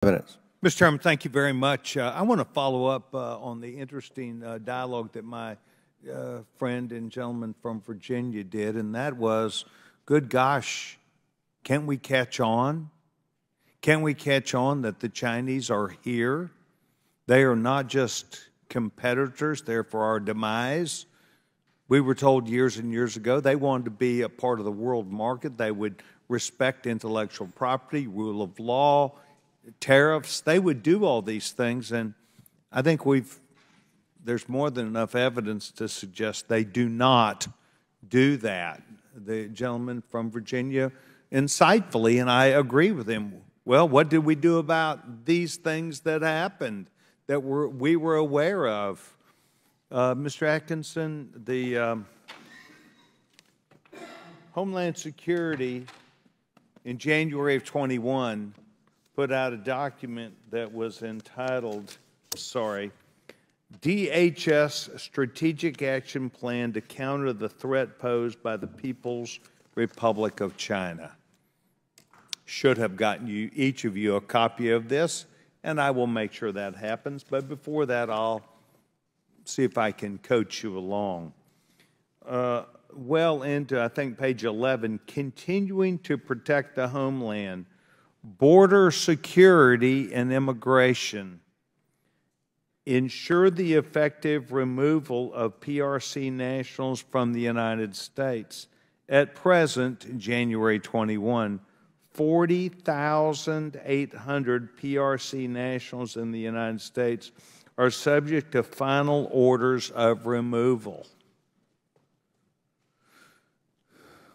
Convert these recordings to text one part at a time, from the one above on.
Minutes. Mr. Chairman, thank you very much. I want to follow up on the interesting dialogue that my friend and gentleman from Virginia did, and that was, good gosh, can't we catch on? Can we catch on that the Chinese are here? They are not just competitors, they're for our demise. We were told years and years ago they wanted to be a part of the world market. They would respect intellectual property, rule of law, tariffs. They would do all these things, and I think there's more than enough evidence to suggest they do not do that. The gentleman from Virginia insightfully, and I agree with him, well, what did we do about these things that happened that we were aware of? Mr. Atkinson, the Homeland Security in January of 21 put out a document that was entitled, DHS Strategic Action Plan to Counter the Threat Posed by the People's Republic of China. Should have gotten each of you a copy of this, and I will make sure that happens. But before that, I'll see if I can coach you along. Well into, I think, page 11, continuing to protect the homeland, border security and immigration, ensure the effective removal of PRC nationals from the United States. At present, January 21, 40,800 PRC nationals in the United States are subject to final orders of removal.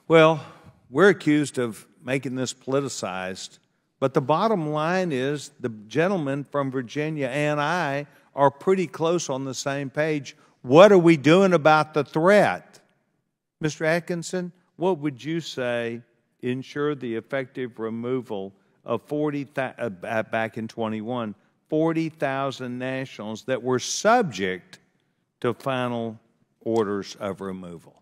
Well, we're accused of making this politicized, but the bottom line is the gentleman from Virginia and I are pretty close on the same page. What are we doing about the threat? Mr. Atkinson, what would you say ensure the effective removal of back in 21, 40,000 nationals that were subject to final orders of removal?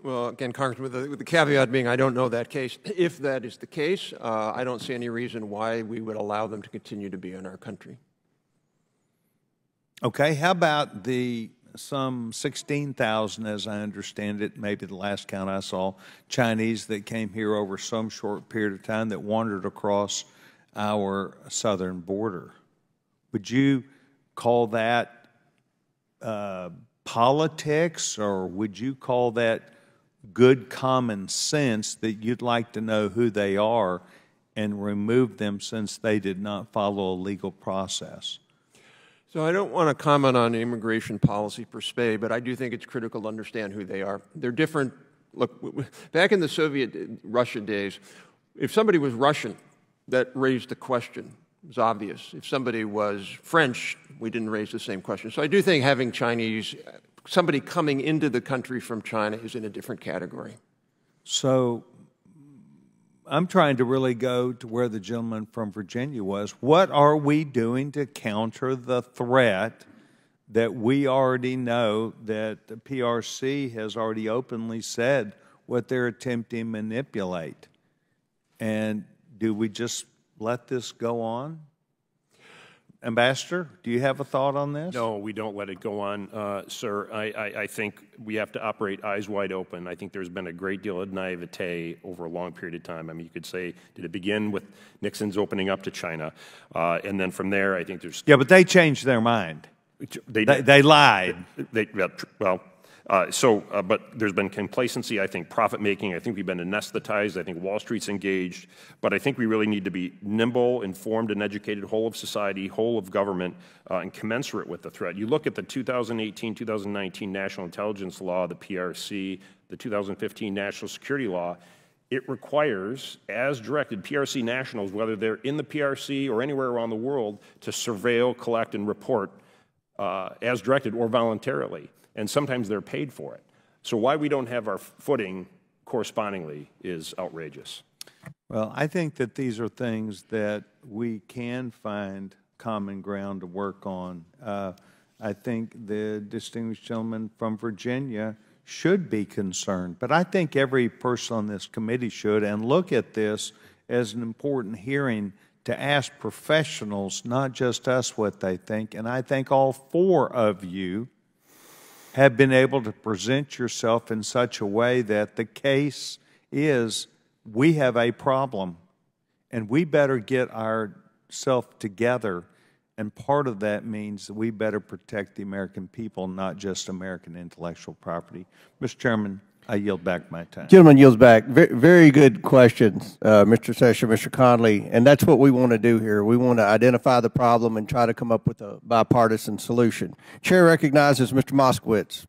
Well, again, Congressman, with the caveat being I don't know that case. If that is the case, I don't see any reason why we would allow them to continue to be in our country. Okay, how about the some 16,000, as I understand it, maybe the last count I saw, Chinese that came here over some short period of time that wandered across our southern border? Would you call that politics, or would you call that good common sense that you'd like to know who they are and remove them since they did not follow a legal process? So I don't want to comment on immigration policy per se, but I do think it's critical to understand who they are. They're different. Look, back in the Soviet Russia days, if somebody was Russian, that raised the question. It was obvious. If somebody was French, we didn't raise the same question. So I do think having Chinese, somebody coming into the country from China is in a different category. So I'm trying to really go to where the gentleman from Virginia was. What are we doing to counter the threat that we already know that the PRC has already openly said what they're attempting to manipulate? And do we just let this go on? Ambassador, do you have a thought on this? No, we don't let it go on, sir. I think we have to operate eyes wide open. I think there's been a great deal of naivete over a long period of time. I mean, you could say, did it begin with Nixon's opening up to China? And then from there, I think there's... Yeah, but they changed their mind. They lied. But there's been complacency, I think profit-making. I think we've been anesthetized. I think Wall Street's engaged. But I think we really need to be nimble, informed, and educated, whole of society, whole of government, and commensurate with the threat. You look at the 2018-2019 National Intelligence Law, the PRC, the 2015 National Security Law. It requires, as directed, PRC nationals, whether they're in the PRC or anywhere around the world, to surveil, collect, and report as directed or voluntarily. And sometimes they're paid for it. So why we don't have our footing correspondingly is outrageous. Well, I think that these are things that we can find common ground to work on. I think the distinguished gentleman from Virginia should be concerned, but I think every person on this committee should, and look at this as an important hearing to ask professionals, not just us, what they think. And I think all four of you have been able to present yourself in such a way that the case is we have a problem and we better get ourselves together. And part of that means that we better protect the American people, not just American intellectual property. Mr. Chairman, I yield back my time. Gentleman yields back. Very good questions, Mr. Sessions, Mr. Conley, and that's what we want to do here. We want to identify the problem and try to come up with a bipartisan solution. Chair recognizes Mr. Moskowitz.